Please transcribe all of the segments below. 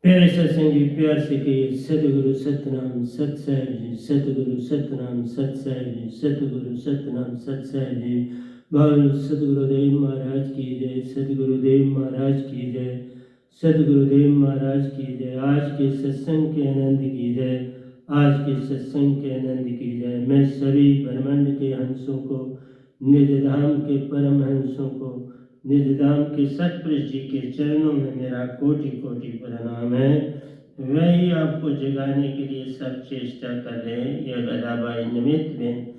प्यारे सत्संग जी, प्यार से कहिए सतगुरु सतनाम सत साहिब जी, सतगुरु सतनाम सत साहिब जी, सतगुरु सतनाम सत साहिब जी। बोल सतगुरुदेव महाराज की जय, सतगुरुदेव महाराज की जय, सतगुरुदेव महाराज की जय। आज के सत्संग के आनंद की जय, आज के सत्संग के आनंद की जय। मैं सभी ब्रह्मांड के हंसों को, निज धाम के परम हंसों को, निज धाम के सतपुरुष जी के चरणों में मेरा कोटि कोटि प्रणाम है। वही आपको जगाने के लिए सब चेष्टा कर रहे हैं। यह गदाबाई निमित्त में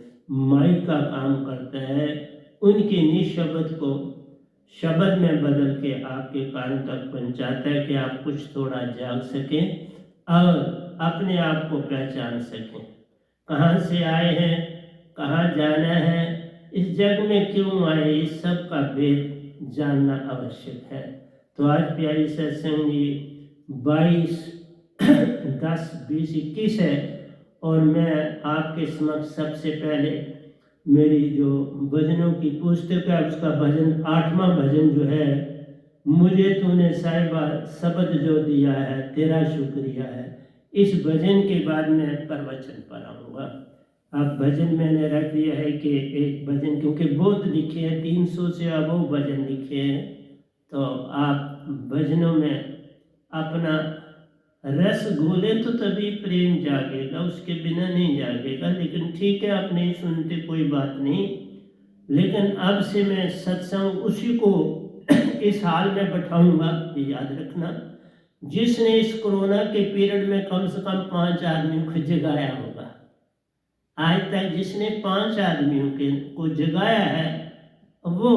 माई का काम करता है। उनके निशब्द को शब्द में बदल के आपके कान तक पहुंचाता है कि आप कुछ थोड़ा जाग सकें और अपने आप को पहचान सकें। कहाँ से आए हैं, कहाँ जाना है, इस जग में क्यों आए, इस सब का भेद जानना आवश्यक है। तो आज प्यारी सत्संग जी 22/10/2021 है और मैं आपके समक्ष सबसे पहले मेरी जो भजनों की पुस्तक है उसका भजन 8वां भजन जो है, मुझे तूने साहिबा शब्द जो दिया है तेरा शुक्रिया है, इस भजन के बाद मैं प्रवचन पढ़ाऊंगा। अब भजन मैंने रख दिया है कि एक भजन, क्योंकि बहुत लिखे हैं, 300 से अबव भजन लिखे हैं, तो आप भजनों में अपना रस घोलें तो तभी प्रेम जागेगा, उसके बिना नहीं जागेगा। लेकिन ठीक है, आप नहीं सुनते कोई बात नहीं, लेकिन अब से मैं सत्संग उसी को इस हाल में बैठाऊंगा, ये याद रखना। जिसने इस कोरोना के पीरियड में कम से कम 5 आदमियों को जगाया होगा, आज तक जिसने 5 आदमियों को जगाया है वो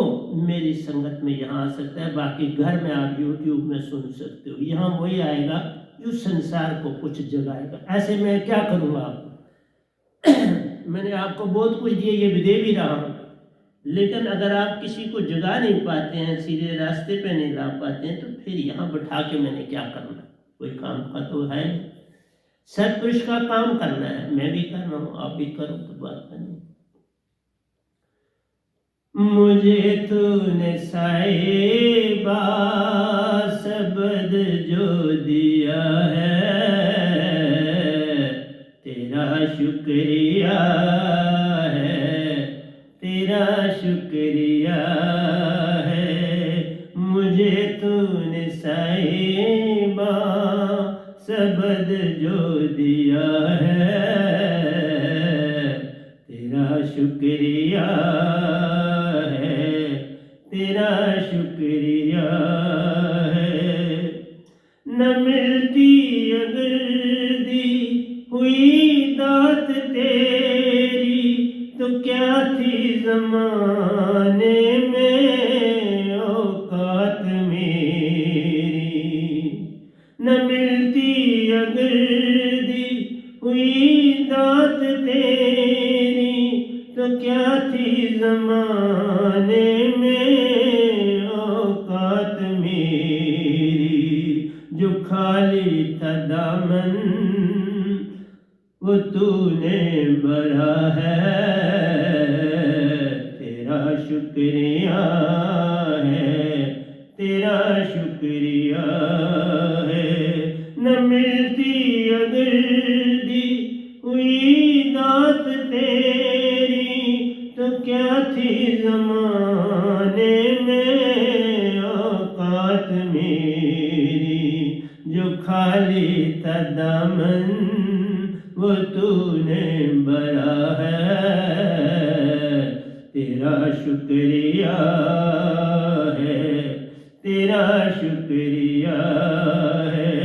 मेरी संगत में यहाँ आ सकता है। बाकी घर में आप YouTube में सुन सकते हो, यहाँ वही आएगा जो संसार को कुछ जगाएगा। ऐसे मैं क्या करूँगा आपको मैंने आपको बहुत कुछ दिया, ये भी दे भी रहा हूँ, लेकिन अगर आप किसी को जगा नहीं पाते हैं, सीधे रास्ते पे नहीं ला पाते हैं, तो फिर यहाँ बैठा के मैंने क्या करना, कोई काम का तो है नहीं। सत्पुरुष का काम करना है, मैं भी कर रहा हूँ, आप भी करो, तो बात नहीं। मुझे तूने साहिबा शब्द जो दिया है तेरा शुक्रिया है, तेरा शुक्रिया है। मुझे तूने साहिबा शब्द जो दिया है तेरा शुक्रिया है, तेरा शुक्रिया है। न मिलती अगर दी हुई दात तेरी तो क्या थी ज़माने में औकात मेरी। न मिलती अगर दी हुई दात तेरी तो क्या थी ज़माने में औकात मेरी। जो खाली था दामन वो तूने भरा है, तेरा शुक्रिया है, तेरा शुक्रिया है। न मिलती अगर दी हुई दात तेरी तो क्या थी ज़माने में औकात मेरी। जो खाली था दामन वो तूने भरा है, तेरा शुक्रिया है, तेरा शुक्रिया है।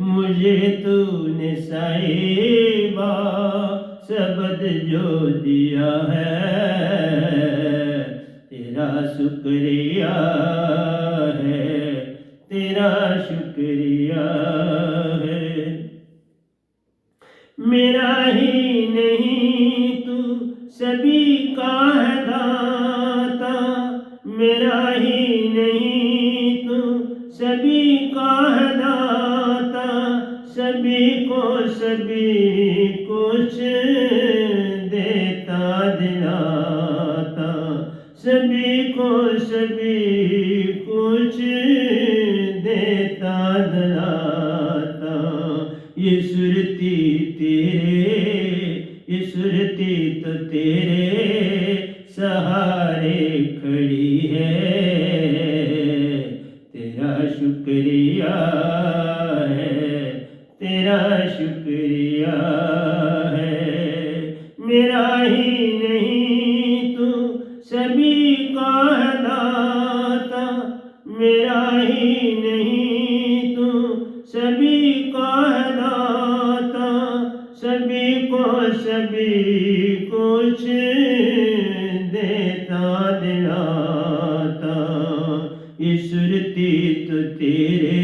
मुझे तूने साहिबा शब्द जो दिया है तेरा शुक्रिया है, तेरा शुक्रिया है। मेरा ही नहीं तू सभी का है दाता, मेरा ही नहीं तू सभी का है दाता। सभी को सभी कुछ देता दिलाता, सभी को सभी कुछ देता दिलाता। ये सुरती तो तेरे सहारे खड़ी है, तेरा शुक्रिया है, तेरा शुक्रिया है। मेरा ही नहीं तू सभी का है दाता, मेरा ही नहीं तू सभी का है दाता, सभी कुछ देता दिलाता। ये सुरती तो तेरे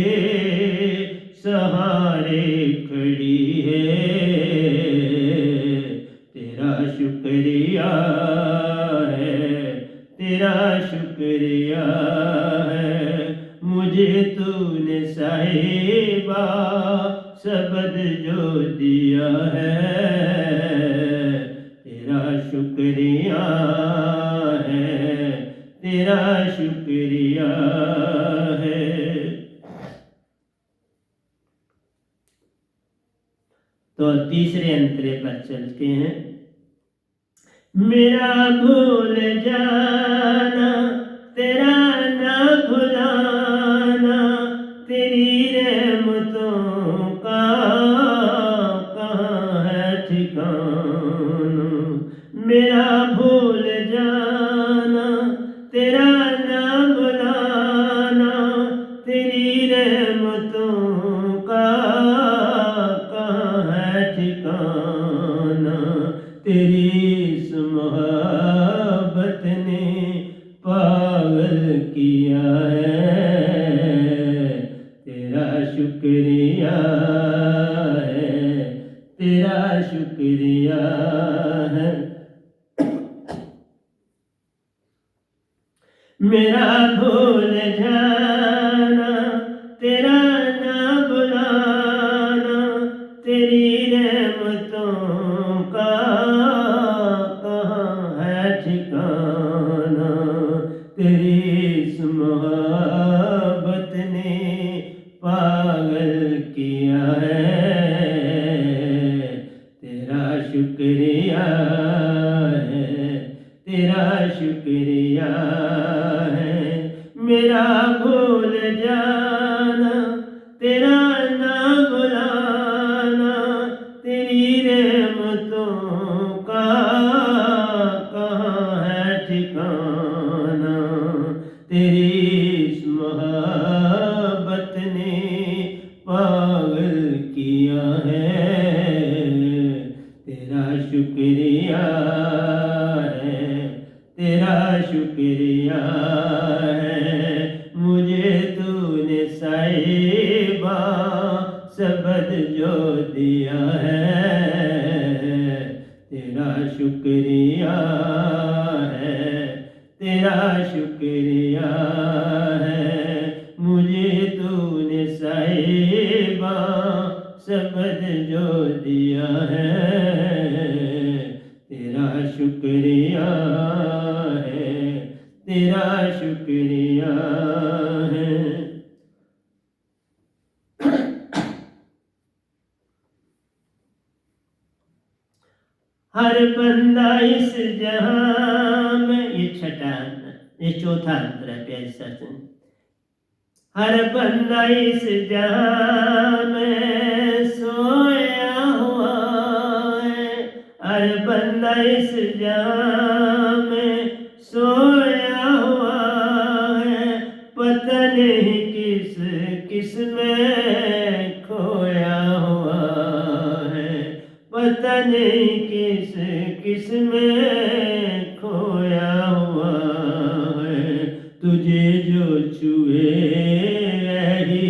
सहारे खड़ी है, तेरा शुक्रिया है, तेरा शुक्रिया है। मुझे तूने साहिबा शब्द जो दिया है, तेरा शुक्रिया है, तेरा शुक्रिया है। तो तीसरे अंतरे पर चलते हैं। मेरा भूल जाना तेरा ना भुलाना, तेरी रहमतों का कहाँ है ठिकाना। मेरा भूल जाना तेरा ना भुलाना, तेरी रहमतों का कहाँ है ठिकाना। तेरी इस मोहब्बत ने पागल किया है, तेरा शुक्रिया है, तेरा शुक्रिया है। मेरा भूल जाना तेरा ना बुलाना, तेरी रहमतों का कहाँ है ठिकाना। तेरी इस मोहब्बत ने पागल किया है, तेरा शुक्रिया है, तेरा शुक्रिया है। मेरा भूल जाना तेरा ना बुलाना, तेरी रहमतों का कहाँ है ठिकाना। तेरी इस मोहब्बत ने पागल किया है, तेरा शुक्रिया है, तेरा शुक्रिया है। मुझे तूने साहिबा शब्द जो दिया है, तेरा शुक्रिया है, तेरा शुक्रिया है। मुझे तूने साहिबा शब्द जो दिया है, तेरा शुक्रिया है, तेरा शुक्रिया है। हर बंदा इस जहां में, ये चौथा अंतर है प्यारे सत्संग। हर बंदा इस जहां में सोया हुआ है, हर बंदा इस जहां में सोया हुआ है। पता नहीं किस किस में खोया हुआ है, पता नहीं किस किस में खोया हुआ है। तुझे जो छुए ही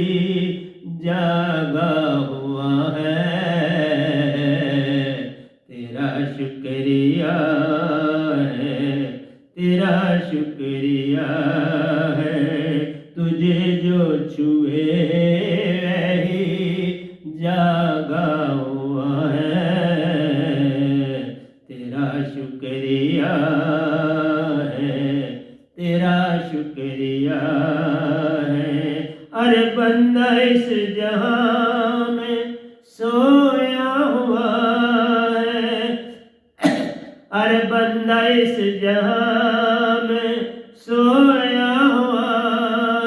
जागा हुआ है, तेरा शुक्रिया है, तेरा शुक्रिया है। तुझे जो छुए ही जागा हुआ है, तेरा शुक्रिया है, तेरा शुक्रिया है। अरे बंदा इस जहां में इस जहां में सोया हुआ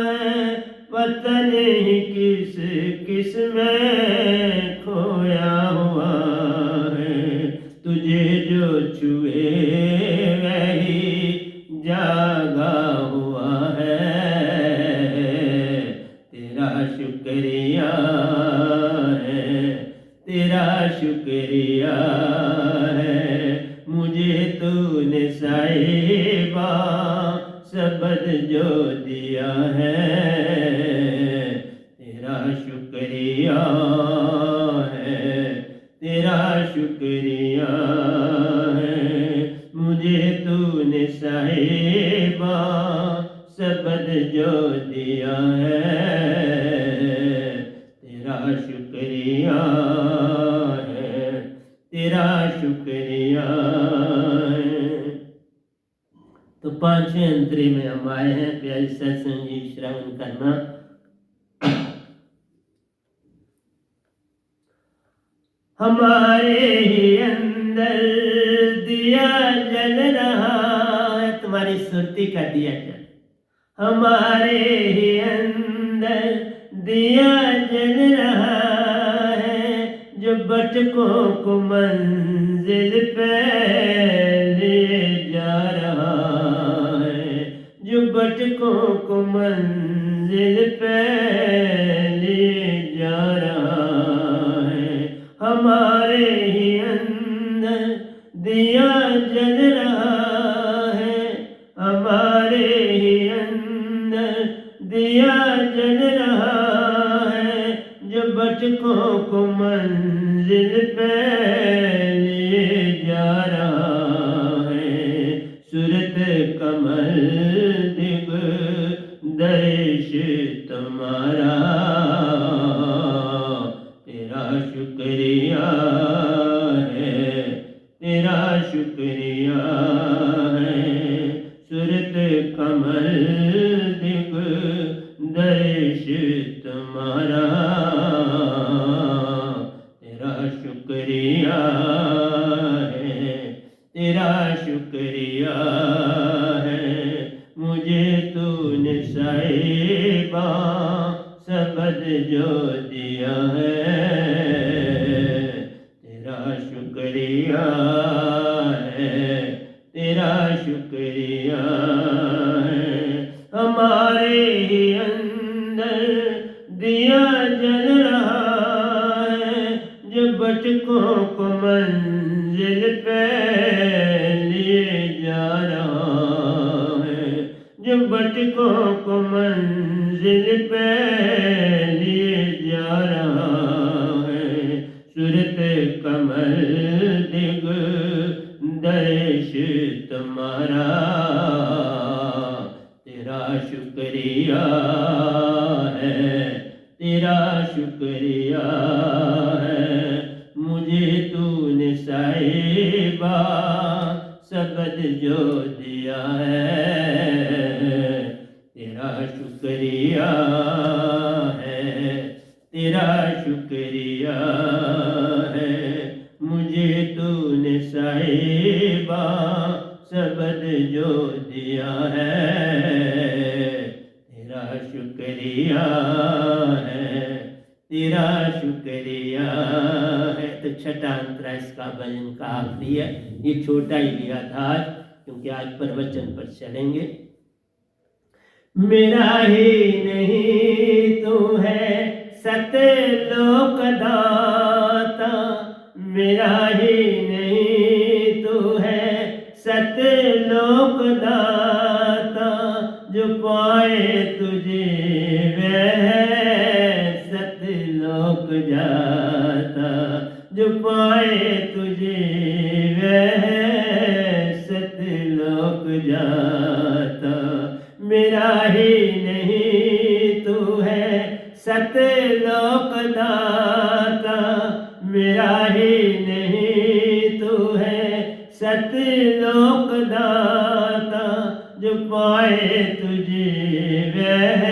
है, पता नहीं किस किस में खोया हुआ है। तुझे जो छुए वही जागा हुआ है, तेरा शुक्रिया है, तेरा शुक्रिया है। मुझे तूने साहिबा सबद जो दिया है, तेरा शुक्रिया है, तेरा शुक्रिया है। मुझे तूने साहिबा सबद जो दिया है, तेरा शुक्रिया है, तेरा शुक्रिया है। तो पांचवें अंतरे में हम आए हैं, प्यारे सत्संग जी श्रवण करना। हमारे ही अंदर दिया जल रहा है, तुम्हारी सुरती का दिया जल, हमारे ही अंदर दिया जल रहा है, जो भटकों को मंजिल पे ले जा रहा है, जो भटकों को मंजिल पे ले जा रहा है। हमारे ही अंदर दिया जल रहा है, हमारे ही अंदर दिया जल रहा है, जो भटकों को मंजिल पे ले जा रहा है। सूरत कमल दिग दर्श तुम्हारा, तेरा शुक्रिया है, तेरा शुक्रिया है। सूरत कमल दिग दर्श तुम्हारा, तेरा शुक्रिया है, तेरा शुक्रिया है। मुझे तूने साहिबा सबद जो दिया है, तेरा शुक्रिया है, तेरा शुक्रिया है। हमारे ही अंदर दिया जल रहा है, जो भटकों को मंजिल पे ले जा रहा है, जो भटकों को मंजिल पे ले जा रहा है। सूरत कमल दिग दर्श तुम्हारा, तेरा शुक्रिया है, तेरा शुक्रिया है। मुझे तूने साहिबा सबद जो दिया है, तेरा शुक्रिया है, तेरा शुक्रिया है। मुझे तूने साहिबा सबद जो दिया है, तेरा शुक्रिया है, तेरा शुक्रिया है। तो छठा अंतरा इसका भजन का आखिरी है, ये छोटा ही लिया था आज, क्योंकि आज प्रवचन पर चलेंगे। मेरा ही नहीं तू है सतलोक दाता, मेरा ही नहीं तू है सतलोक दाता, जो पाए तुझे वह सतलोक जाता, जो पाए तुझे वह सतलोक जाता। मेरा ही नहीं तू है सतलोक दाता, मेरा ही नहीं तू है सतलोक दाता, जो पाए तुझे वह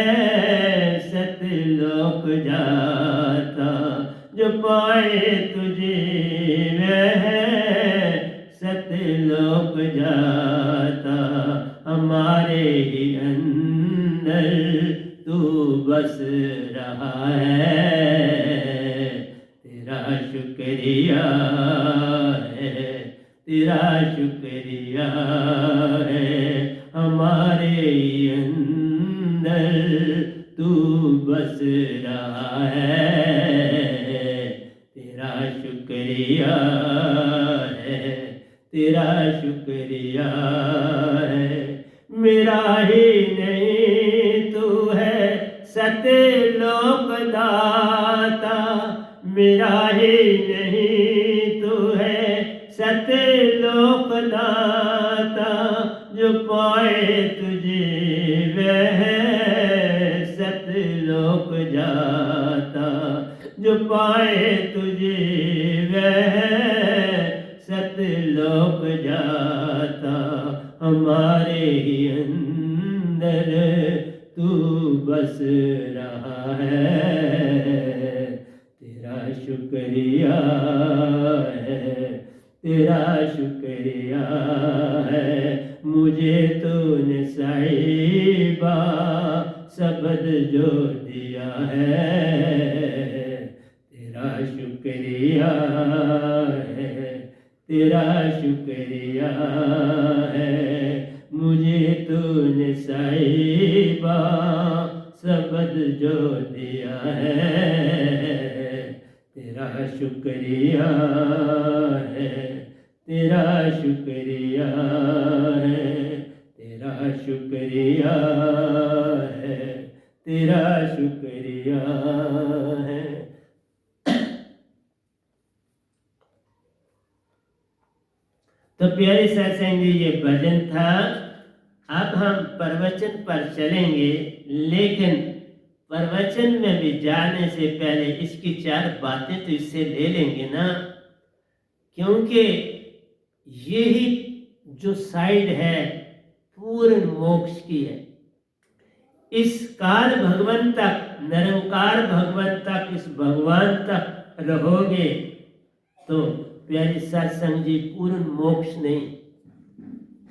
सतलोक जाता, जो पाए तुझे वह सत सतलोक जाता, हमारे ही अंदर तू बस रहा है। तेरा शुक्रिया है, तेरा शुक्रिया है, हमारे ही अंदर तू बस रहा है। तेरा शुक्रिया है, तेरा शुक्रिया है। मेरा ही नहीं तू है सतलोक दाता, मेरा ही नहीं तू है सतलोक दाता, जो पाए तुझे वह सतलोक जाता, जो पाए तुझे वह सतलोक जाता, हमारे ही अंदर तू बस रहा है। तेरा शुक्रिया है, तेरा शुक्रिया है, मुझे तूने साहिबा शब्द जो दिया है। तेरा शुक्रिया है, तेरा शुक्रिया है, मुझे तूने साहिबा शब्द जो दिया है। तेरा शुक्रिया है, तेरा शुक्रिया है, तेरा शुक्रिया है, तेरा शुक्रिया है। तो प्यारे सत्संग जी, ये भजन था। अब हम प्रवचन पर चलेंगे, लेकिन प्रवचन में भी जाने से पहले इसकी 4 बातें तो इससे ले लेंगे ना, क्योंकि यही जो साइड है पूर्ण मोक्ष की है। इस काल भगवान तक, निरंकार भगवान तक, इस भगवान तक रहोगे तो प्यारे सत्संग जी पूर्ण मोक्ष नहीं,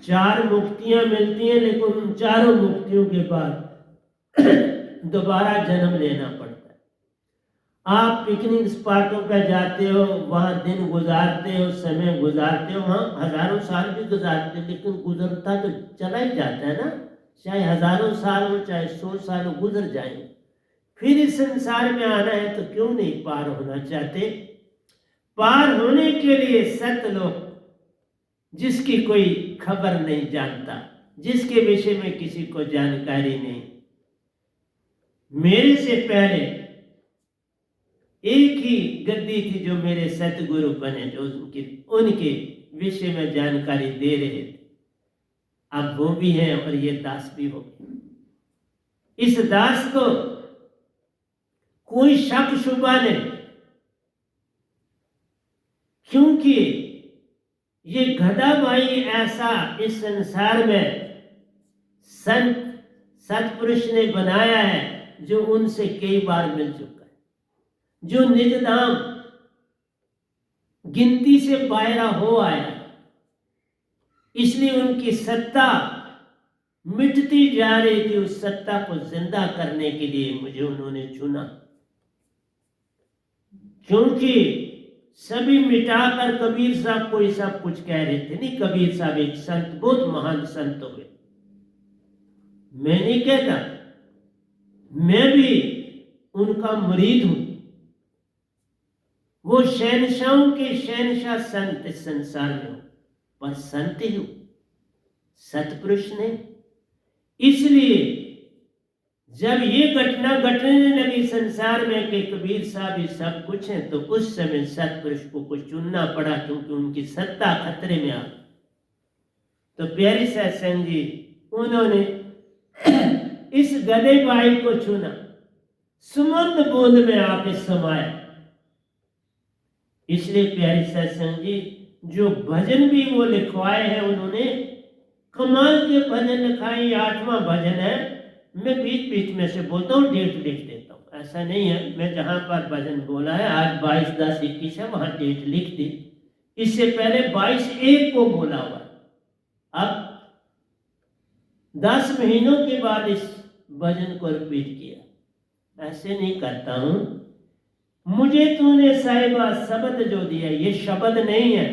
4 मुक्तियां मिलती हैं, लेकिन उन 4 मुक्तियों के बाद दोबारा जन्म लेना पड़ता है। आप पिकनिक स्पॉटों पर जाते हो, वहां दिन गुजारते हो, समय गुजारते हो, वहां हजारों साल भी गुजारते हो, लेकिन गुजरता तो चला ही जाता है ना। चाहे हजारों साल हो, चाहे 100 साल हो, गुजर जाएंगे। फिर इस संसार में आना है तो क्यों नहीं पार होना चाहते? पार होने के लिए सतलोक, जिसकी कोई खबर नहीं जानता, जिसके विषय में किसी को जानकारी नहीं, मेरे से पहले एक ही गद्दी थी जो मेरे सतगुरु बने, जो उनके विषय में जानकारी दे रहे थे। अब वो भी हैं और ये दास भी हो गए। इस दास को कोई शक शुबा नहीं, क्योंकि ये गधा भाई ऐसा इस संसार में संत सतपुरुष ने बनाया है जो उनसे कई बार मिल चुका है, जो निज धाम गिनती से बाहर हो आया, इसलिए उनकी सत्ता मिटती जा रही थी। उस सत्ता को जिंदा करने के लिए मुझे उन्होंने चुना, क्योंकि सभी मिटाकर कबीर साहब को सब कुछ कह रहे थे। नहीं, कबीर साहब एक संत, बहुत महान संत हुए, मैं नहीं कहता, मैं भी उनका मुरीद हूं। वो शहनशाहों के शहनशाह संत इस संसार में हो, पर संत ही हो, सतपुरुष ने। इसलिए जब ये घटना घटने लगी संसार में कि कबीर साहब ही सब कुछ है, तो उस समय सतपुरुष को कुछ चुनना पड़ा, क्योंकि उनकी सत्ता खतरे में आ। तो प्यारी सत्संग जी, उन्होंने इस गधे भाई को चुना, सुमंद बूंद में आके समाया। इसलिए प्यारी सत्संग जी, जो भजन भी वो लिखवाए हैं उन्होंने, कमाल के भजन लिखाए। 8वां भजन है, मैं बीच बीच में से बोलता हूँ, डेट लिख देता हूँ, ऐसा नहीं है। मैं जहाँ पर भजन बोला है आज 22/10/21 है, वहाँ डेट लिख दी, इससे पहले 22:1 को बोला हुआ। अब 10 महीनों के बाद इस भजन को रिपीट किया। ऐसे नहीं करता हूं। मुझे तूने साहिबा शब्द जो दिया, ये शब्द नहीं है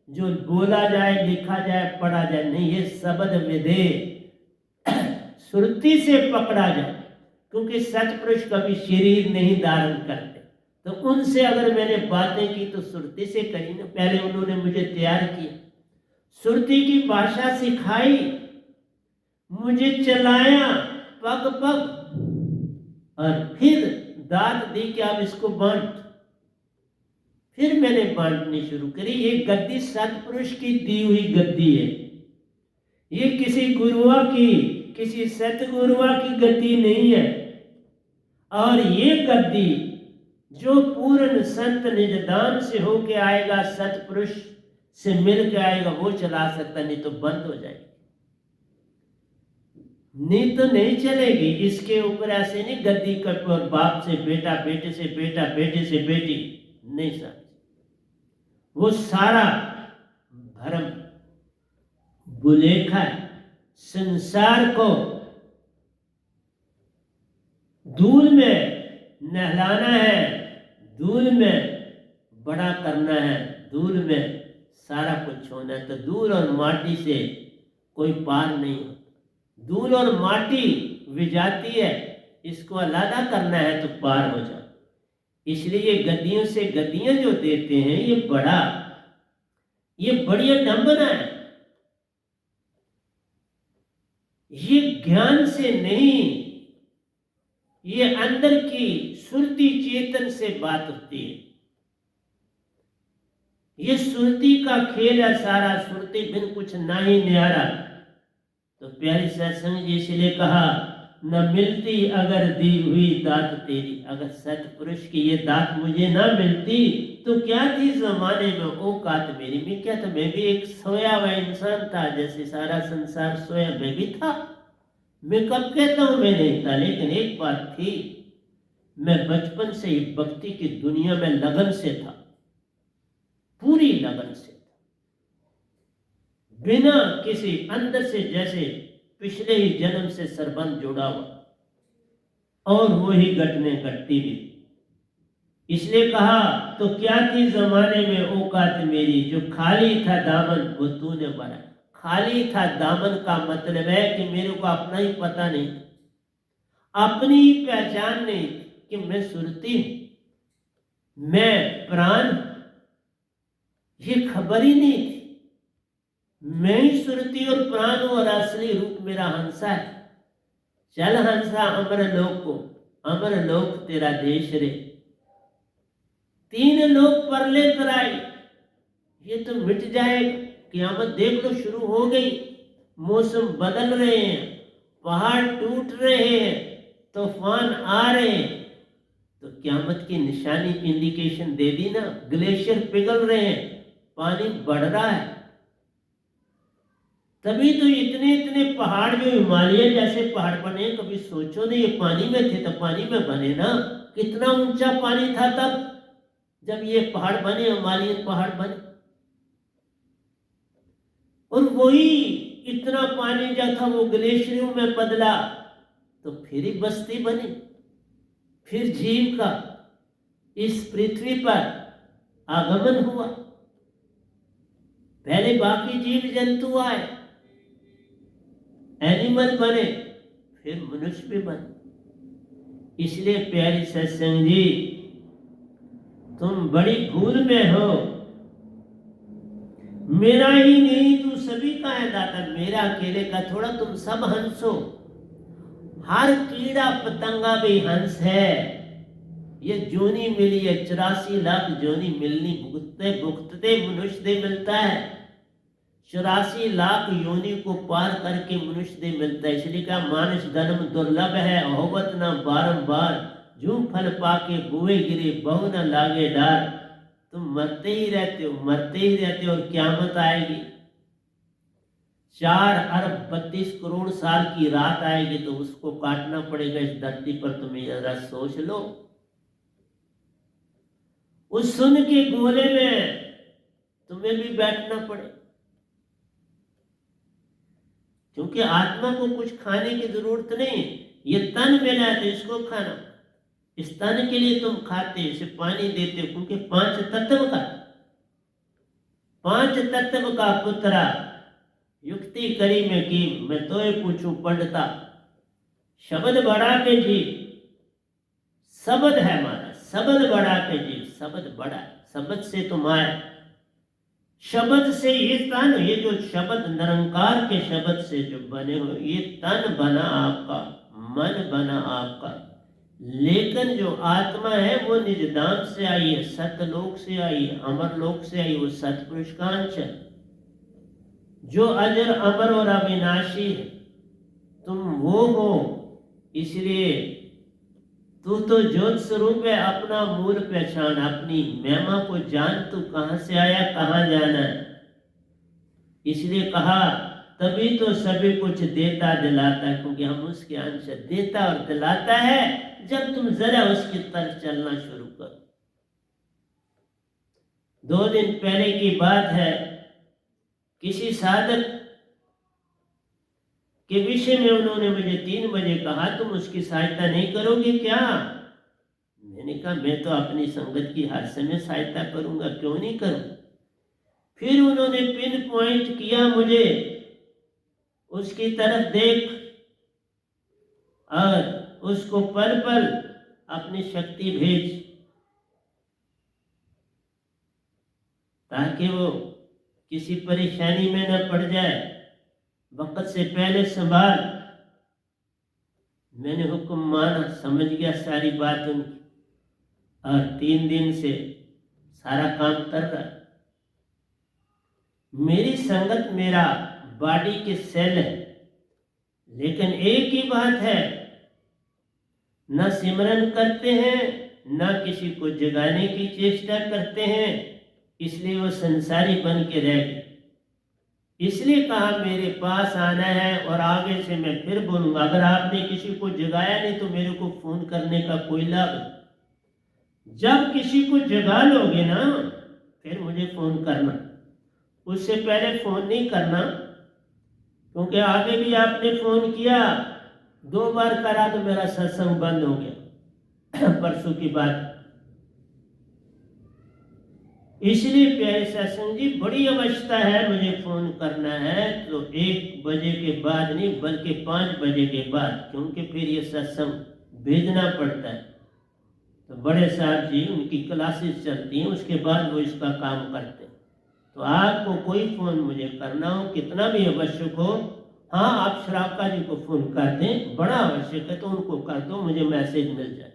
जो बोला जाए, लिखा जाए, पढ़ा जाए, नहीं, ये शब्द विधे सुरती से पकड़ा जाए, क्योंकि सतपुरुष कभी शरीर नहीं धारण करते। तो उनसे अगर मैंने बातें की तो सुरती से करी ना। पहले उन्होंने मुझे तैयार किया, सुरती की भाषा सिखाई, मुझे चलाया पग पग, और फिर दाद दी कि आप इसको बांट। फिर मैंने बांटनी शुरू करी। ये गद्दी सतपुरुष की दी हुई गद्दी है। ये किसी गुरुआ की, किसी सतगुरुआ की गद्दी नहीं है। और ये गद्दी जो पूर्ण संत निजदान से होके आएगा, सतपुरुष से मिल के आएगा, वो चला सकता, नहीं तो बंद हो जाएगी, नहीं तो नहीं चलेगी। इसके ऊपर ऐसे नहीं गद्दी कट और बाप से बेटा, बेटे से बेटा, बेटे से बेटी, नहीं सर। वो सारा भरम बुलेखा है। संसार को धूल में नहलाना है, धूल में बड़ा करना है, धूल में सारा कुछ होना है। तो धूल और माटी से कोई पार नहीं होता। धूल और माटी विजाती है, इसको अलग करना है तो पार हो जाओ। इसलिए गद्दियों से गद्दियां जो देते हैं, ये बढ़िया डंबना है। ये ज्ञान से नहीं, ये अंदर की सुरती चेतन से बात होती है। ये सुरती का खेल है सारा, सुरती बिन कुछ ना ही न्यारा। तो प्यारी सत्संग जी इसलिए कहा, न मिलती अगर दी हुई दात तेरी। अगर सतपुरुष की ये दात मुझे ना मिलती तो क्या थी जमाने में औकात मेरी में, क्या था? मैं भी एक सोया हुआ इंसान था, जैसे सारा संसार सोया, मैं भी था। मैं कब कहता हूं मैं नहीं था, लेकिन एक बात थी, मैं बचपन से ही भक्ति की दुनिया में लगन से था, पूरी लगन से था, बिना किसी अंदर से, जैसे पिछले ही जन्म से संबंध जुड़ा हुआ, और वही घटने घटती भी। इसलिए कहा, तो क्या थी जमाने में औकात मेरी, जो खाली था दामन वो तूने भरा। खाली था दामन का मतलब है कि मेरे को अपना ही पता नहीं, अपनी ही पहचान नहीं कि मैं सुरती हूं, मैं प्राण, ये खबर ही नहीं थी। मैं ही सुरती और प्राण हूं, और असली रूप मेरा हंसा है। चल हंसा अमर लोक को, अमर लोक तेरा देश रे। 3 लोक परले तराई, ये तो मिट जाएगा। क़यामत देख लो शुरू हो गई, मौसम बदल रहे हैं, पहाड़ टूट रहे हैं, तूफान आ रहे हैं, तो क़यामत की निशानी इंडिकेशन दे दी ना। ग्लेशियर पिघल रहे हैं, पानी बढ़ रहा है। तभी तो इतने इतने पहाड़ जो हिमालय जैसे पहाड़ बने, कभी सोचो नहीं, ये पानी में थे तो पानी में बने ना। कितना ऊंचा पानी था तब जब ये पहाड़ बने, हिमालयन पहाड़ बने। और वही इतना पानी जो था वो ग्लेशियरों में बदला, तो फिर ही बस्ती बनी, फिर जीव का इस पृथ्वी पर आगमन हुआ। पहले बाकी जीव जंतु आए, एनिमल बने, फिर मनुष्य भी बने। इसलिए प्यारी सत्संग जी, तुम बड़ी भूल में हो। मेरा ही नहीं तू सभी का है दाता, मेरा अकेले का थोड़ा, तुम सब हंस हो। हर कीड़ा पतंगा भी हंस है। ये जोनी मिली है, 84 लाख जोनी मिलनी, भुगतते भुगतते मनुष्य दे मिलता है। 84 लाख योनि को पार करके मनुष्य दे मिलता है। इसलिए कहा, मानुष जन्म दुर्लभ है, होवत न बारंबार, जूं फल पाके बुए गिरे, बहु न लागे डार। तुम मरते ही रहते हो, मरते ही रहते हो, और क़यामत आएगी, 4 अरब 32 करोड़ साल की रात आएगी, तो उसको काटना पड़ेगा इस धरती पर। तुम्हें जरा सोच लो। उस सुन के गोले में तुम तुम्हें भी बैठना पड़े, क्योंकि आत्मा को कुछ खाने की जरूरत नहीं। ये तन मिला है तो इसको खाना, इस तन के लिए तुम खाते, इसे पानी देते, क्योंकि पांच तत्व का पुत्रा युक्ति करी में की, मैं तो ये पूछूं पंडिता, शब्द बढ़ा के जी, शब्द है हमारा, शब्द बढ़ा के जी, शब्द बड़ा, शब्द से तुम आए, शब्द से ये तन, ये जो शब्द निरंकार के शब्द से जो बने हो, ये तन बना आपका, मन बना आपका, लेकिन जो आत्मा है वो निजधाम से आई है, सतलोक से आई है, अमरलोक से आई, वो सतपुरुष का अंश है जो अजर अमर और अविनाशी है। तुम वो हो, इसलिए तू तो ज्योत स्वरूप है, अपना मूल पहचान, अपनी महिमा को जान, तू कहां से आया, कहां जाना है। इसलिए कहा तभी तो सभी कुछ देता दिलाता है, क्योंकि हम उसके अंश देता और दिलाता है जब तुम जरा उसकी तरफ चलना शुरू करो। 2 दिन पहले की बात है, किसी साधक के विषय में उन्होंने मुझे 3 बजे कहा, तुम उसकी सहायता नहीं करोगे क्या? मैंने कहा मैं तो अपनी संगत की हर समय सहायता करूंगा, क्यों नहीं करूं। फिर उन्होंने पिन पॉइंट किया मुझे, उसकी तरफ देख और उसको पल पल अपनी शक्ति भेज, ताकि वो किसी परेशानी में न पड़ जाए, वक्त से पहले संभाल। मैंने हुक्म माना, समझ गया सारी बात उनकी, और 3 दिन से सारा काम कर रहा। मेरी संगत मेरा बॉडी के सेल है, लेकिन एक ही बात है, न सिमरन करते हैं, न किसी को जगाने की चेष्टा करते हैं, इसलिए वो संसारी बन के रह गए। इसलिए कहा मेरे पास आना है, और आगे से मैं फिर बोलूंगा, अगर आपने किसी को जगाया नहीं तो मेरे को फोन करने का कोई लाभ नहीं। जब किसी को जगा लोगे ना, फिर मुझे फोन करना, उससे पहले फोन नहीं करना, क्योंकि आगे भी आपने फोन किया, 2 बार करा तो मेरा सत्संग बंद हो गया परसों की बात। इसलिए प्यारे सत्संग जी, बड़ी आवश्यकता है, मुझे फोन करना है तो 1 बजे के बाद नहीं, बल्कि 5 बजे के बाद, क्योंकि फिर ये सत्संग भेजना पड़ता है। तो बड़े साहब जी, उनकी क्लासेस चलती हैं, उसके बाद वो इसका काम करते हैं। तो आपको कोई फोन मुझे करना हो, कितना भी आवश्यक हो, हाँ आप श्रावका जी को फोन कर दें, बड़ा आवश्यक है तो उनको कर दो, मुझे मैसेज मिल जाए,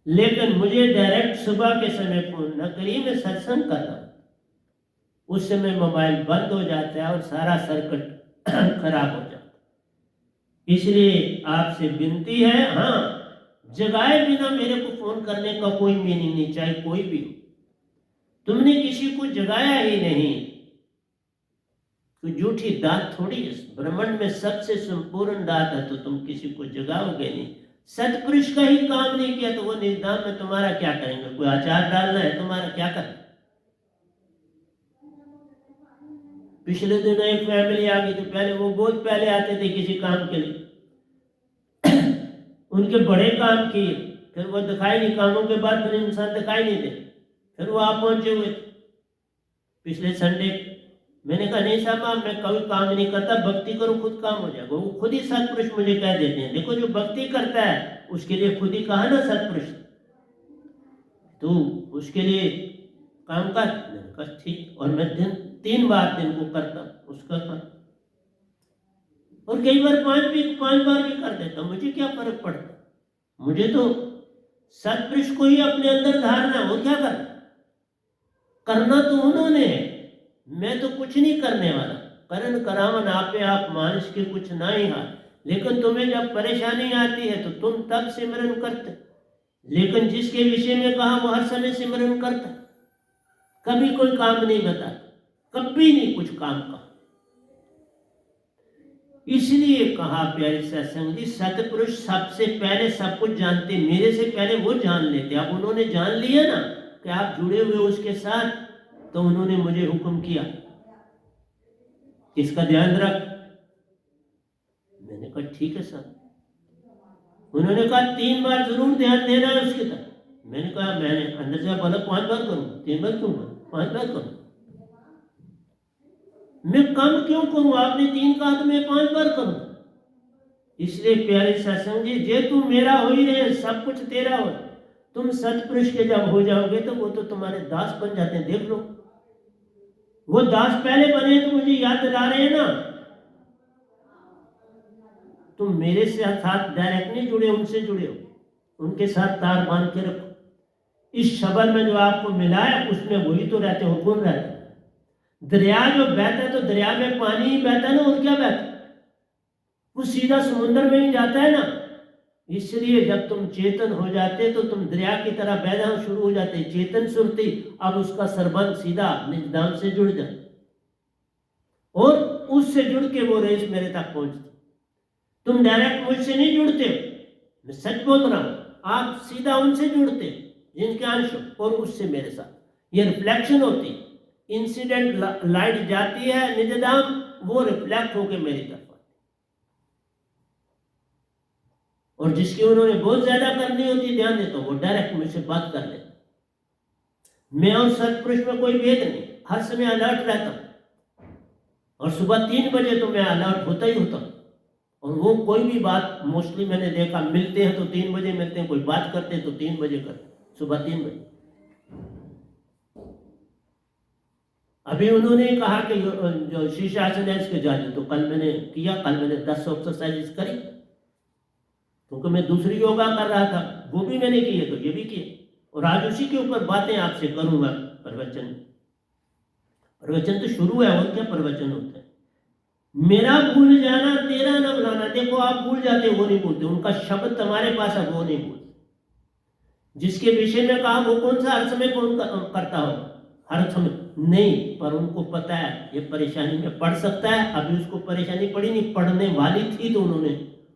लेकिन मुझे डायरेक्ट सुबह के समय फोन न करिए, मैं सत्संग कर रहा हूं, उस समय मोबाइल बंद हो जाता है और सारा सर्किट खराब हो जाता है। इसलिए आपसे विनती है, हाँ जगाए बिना मेरे को फोन करने का कोई मीनिंग नहीं, चाहे कोई भी हो। तुमने किसी को जगाया ही नहीं तो झूठी दात थोड़ी है, ब्रह्मांड में सबसे संपूर्ण दात है, तो तुम किसी को जगाओगे नहीं। सतपुरुष का ही काम नहीं किया तो वो निधान में तुम्हारा क्या करेंगे? कोई अचार डालना है, तुम्हारा क्या करना? पिछले दिन एक फैमिली आ गई, तो पहले वो बहुत पहले आते थे किसी काम के लिए उनके बड़े काम किए, फिर वो दिखाई नहीं, कामों के बाद फिर इंसान दिखाई नहीं दे, फिर वो आप पहुंचे हुए थे पिछले संडे। मैंने कहा नहीं साहब, मैं कभी काम नहीं करता, भक्ति करो खुद काम हो जाएगा। वो खुद ही सतपुरुष मुझे कह देते हैं, देखो जो भक्ति करता है उसके लिए खुद ही कहा ना सतपुरुष, तो उसके लिए काम कर। मैंने कहा ठीक, और मैं 3 बार दिन को करता उसका काम, और कई बार 5 बार भी कर देता, मुझे क्या फर्क पड़ता? मुझे तो सतपुरुष को ही अपने अंदर धारना, वो क्या करना तो उन्होंने है, मैं तो कुछ नहीं करने वाला। करण करावन आपे आप, मानस के कुछ ना ही हाथ। लेकिन तुम्हें जब परेशानी आती है तो तुम तब सिमरन करते, लेकिन जिसके विषय में कहा वो हर समय सिमरन करता, कभी कोई काम नहीं बताता, कभी नहीं कुछ काम का। इसलिए कहा प्यारे सत्संग जी, सतपुरुष सबसे पहले सब कुछ जानते, मेरे से पहले वो जान लेते। अब उन्होंने जान लिया ना कि आप जुड़े हुए उसके साथ, तो उन्होंने मुझे हुक्म किया इसका ध्यान रख। मैंने कहा ठीक है सर। उन्होंने कहा 3 बार जरूर ध्यान देना है उसकी तरफ। मैंने कहा मैंने अंदर से बोला 5 बार करूँ, 3 बार करूँगा, 5 बार करूँ, मैं कम क्यों करूँ? आपने 3 कहा तो मैं 5 बार करूँ। इसलिए प्यारे सत्संग जी, जे तू मेरा हो ही रहे, सब कुछ तेरा हो। तुम सतपुरुष के जब हो जाओगे तो वो तो तुम्हारे दास बन जाते हैं। देख लो, वो दास पहले बने तो मुझे याद दिला रहे हैं ना। तुम मेरे से साथ डायरेक्ट नहीं जुड़े, उनसे जुड़े हो, उनके साथ तार बांध के रखो। इस शब्द में जो आपको मिला है उसमें वही तो रहते हो। कौन रहता है? दरिया जो बहता है तो दरिया में पानी ही बहता है ना, और क्या बहता है? वो सीधा समुद्र में ही जाता है ना। इसलिए जब तुम चेतन हो जाते तो तुम दरिया की तरह बहना शुरू हो जाते। चेतन सुरती, अब उसका सरबंध सीधा निजदाम से जुड़ जाए और उससे जुड़ के वो रेस मेरे तक पहुंचती। तुम डायरेक्ट मुझसे नहीं जुड़ते, मैं सच बोल रहा हूं। आप सीधा उनसे जुड़ते जिनके अंश, और उससे मेरे साथ ये रिफ्लेक्शन होती। इंसिडेंट लाइट जाती है निजदाम, वो रिफ्लेक्ट होके मेरी तरफ आती। और जिसकी उन्होंने बहुत ज्यादा करनी होती ध्यान देता हूं, वो डायरेक्ट मुझसे बात कर ले। मैं और सतपुरुष में कोई भेद नहीं, हर समय अलर्ट रहता हूं। और सुबह 3 बजे तो मैं अलर्ट होता ही होता हूं। और वो कोई भी बात मोस्टली मैंने देखा, मिलते हैं तो 3 बजे मिलते हैं, कोई बात करते हैं तो 3 बजे करते हैं, सुबह 3 बजे। अभी उन्होंने कहा कि जो शीर्षासन है इसके जाने, तो कल मैंने किया, कल मैंने 10 एक्सरसाइज करी, क्योंकि मैं दूसरी योगा कर रहा था, वो भी मैंने किए तो ये भी किए। और आज उसी के ऊपर बातें आपसे करूंगा। प्रवचन तो शुरू है, और क्या प्रवचन होता है। मेरा भूल जाना तेरा न भुलाना। देखो आप भूल जाते हो, वो नहीं भूलते। उनका शब्द तुम्हारे पास है, वो नहीं भूलते। जिसके विषय में कहा वो कौन सा हर समय कौन करता हो? हर समय नहीं, पर उनको पता है ये परेशानी में पड़ सकता है। अभी उसको परेशानी पड़ी नहीं, पढ़ने वाली थी तो उन्होंने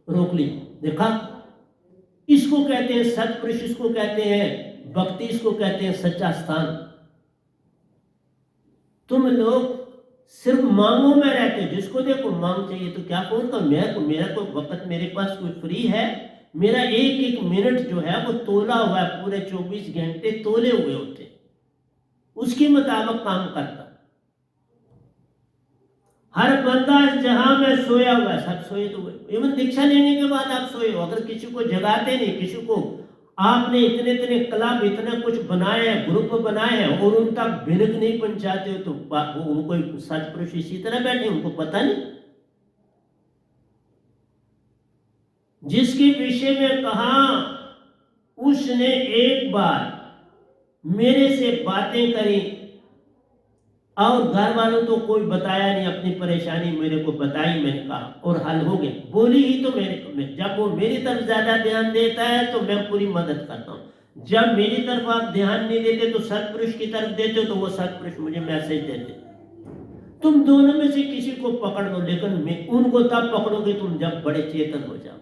रोक ली। देखा, इसको कहते हैं सतपुरुष, इसको कहते हैं भक्ति, इसको कहते हैं सच्चा स्थान। तुम लोग सिर्फ मांगों में रहते हो। जिसको देखो मांग चाहिए तो क्या फोन कर, मेरा कोई वक्त मेरे पास कोई फ्री है? मेरा एक एक मिनट जो है वो तोला हुआ है, पूरे 24 घंटे तोले हुए होते, उसके मुताबिक काम करता। हर बंदा जहां में सोया हुआ है, सब सोए तो हुए। इवन दीक्षा लेने के बाद आप सोए हो। अगर किसी को जगाते नहीं, किसी को आपने इतने इतने क्लब, इतना कुछ बनाए हैं, ग्रुप बनाए हैं, और उन तक भिनक नहीं पहुंचाते हो, तो वो कोई सतपुरुष इसी तरह बैठे, उनको पता नहीं। जिसके विषय में कहा उसने एक बार मेरे से बातें करी और घर वालों तो कोई बताया नहीं, अपनी परेशानी मेरे को बताई, मैंने कहा और हल हो गया। बोली ही तो मेरे को, जब वो मेरी तरफ ज्यादा ध्यान देता है तो मैं पूरी मदद करता हूँ। जब मेरी तरफ आप ध्यान नहीं देते तो सतपुरुष की तरफ देते हो, तो वो सतपुरुष मुझे मैसेज देते तुम दोनों में से किसी को पकड़ लो, लेकिन मैं उनको तब पकड़ोगे तुम जब बड़े चेतन हो जाओ।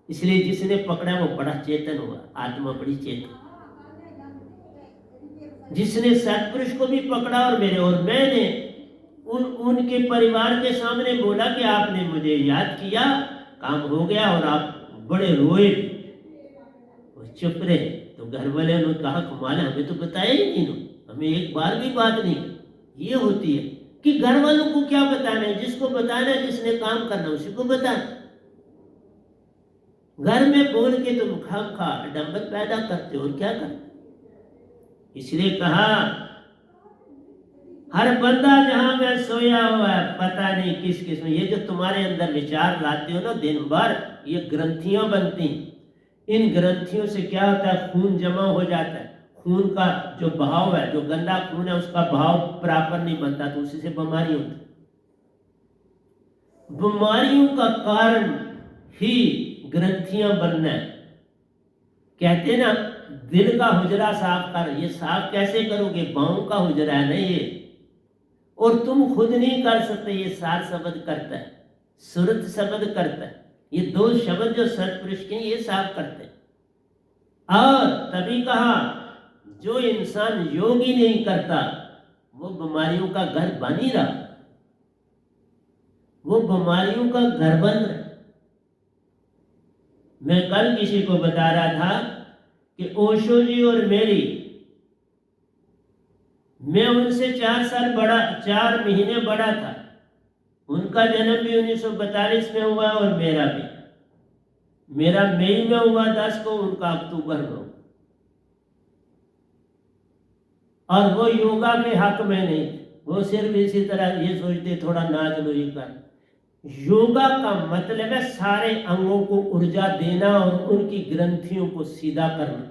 इसलिए जिसने पकड़ा वो बड़ा चेतन हुआ, आत्मा बड़ी चेतन। जिसने सतपुरुष को भी पकड़ा और मैंने उनके परिवार के सामने बोला कि आपने मुझे याद किया, काम हो गया, और आप बड़े रोए, वो चुप रहे। तो घर वाले ने कहा कमाल है, हमें तो बताया ही नहीं, हमें एक बार भी बात नहीं। ये होती है कि घर वालों को क्या बताना है, जिसको बताना है, जिसने काम करना उसी को बताना। घर में बोल के तुम खा डंबर पैदा करते हो, और क्या करते। इसलिए कहा हर बंदा जहां में सोया हुआ है, पता नहीं किस किस में। ये जो तुम्हारे अंदर विचार लाते हो ना दिन भर, ये ग्रंथियां बनती। इन ग्रंथियों से क्या होता है, खून जमा हो जाता है। खून का जो बहाव है, जो गंदा खून है, उसका बहाव प्रॉपर नहीं बनता, तो उसी से बीमारी होती। बीमारियों का कारण ही ग्रंथियां बनना है। कहते ना दिल का हुजरा साफ कर। ये साफ कैसे करोगे? पांव का हुजरा है ना ये, और तुम खुद नहीं कर सकते, ये सार शब्द करता है, सुरत शब्द करता है। ये 2 शब्द जो सतपुरुष के ये साफ करते हैं। और तभी कहा जो इंसान योग ही नहीं करता वो बीमारियों का घर बन ही रहा, वो बीमारियों का घर बन रहा। मैं कल किसी को बता रहा था कि ओशो जी और मेरी, मैं उनसे 4 महीने बड़ा था। उनका जन्म भी 1942 में हुआ और मेरा भी। मेरा मई में हुआ 10 को, उनका अक्टूबर में हुआ। और वो योगा के हक में नहीं, वो सिर्फ इसी तरह ये सोचते थोड़ा नाच लो ये कर। योगा का मतलब है सारे अंगों को ऊर्जा देना और उनकी ग्रंथियों को सीधा करना।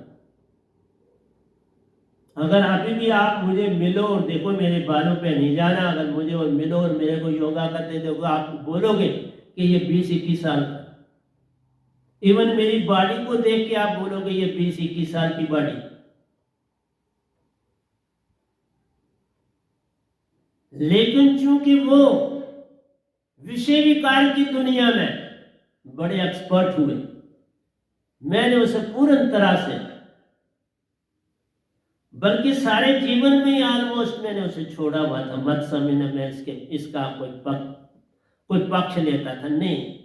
अगर अभी भी आप मुझे मिलो और देखो, मेरे बालों पे नहीं जाना, अगर मुझे और मिलो और मेरे को योगा करते देखो, आप बोलोगे कि ये 20-21 साल का। इवन मेरी बॉडी को देख के आप बोलोगे ये 20-21 साल की बॉडी। लेकिन चूंकि वो विषय विकार की दुनिया में बड़े एक्सपर्ट हुए, मैंने उसे पूर्ण तरह से, बल्कि सारे जीवन में ही ऑलमोस्ट मैंने उसे छोड़ा हुआ था। मत समझना मैं इसका कोई पक्ष लेता था, नहीं।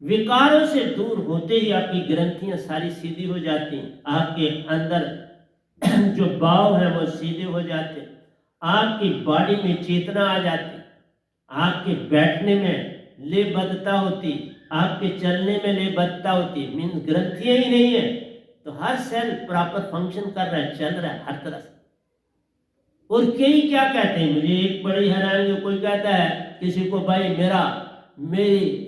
विकारों से दूर होते ही आपकी ग्रंथियां सारी सीधी हो जाती हैं, आपके अंदर जो भाव है वो सीधे हो जाते, आपकी बॉडी में चेतना आ जाती, आपके बैठने में लेबद्धता होती, आपके चलने में लेबद्धता होती। मीन ग्रंथियां ही नहीं है तो हर सेल प्रॉपर फंक्शन कर रहा है, चल रहा है हर तरह से। और कई क्या कहते हैं, मुझे एक बड़ी हैरानी, कोई कहता है किसी को, भाई मेरी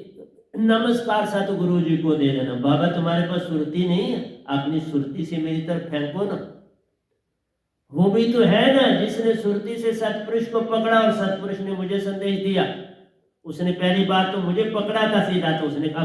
नमस्कार सतगुरु जी को दे देना। बाबा तुम्हारे पास सुरती नहीं है, अपनी सुरती से मेरी तरफ फेंको ना। वो भी तो है ना जिसने सुरती से सतपुरुष को पकड़ा और सतपुरुष ने मुझे संदेश दिया। उसने पहली बात तो मुझे पकड़ा था सीधा, तो उसने कहा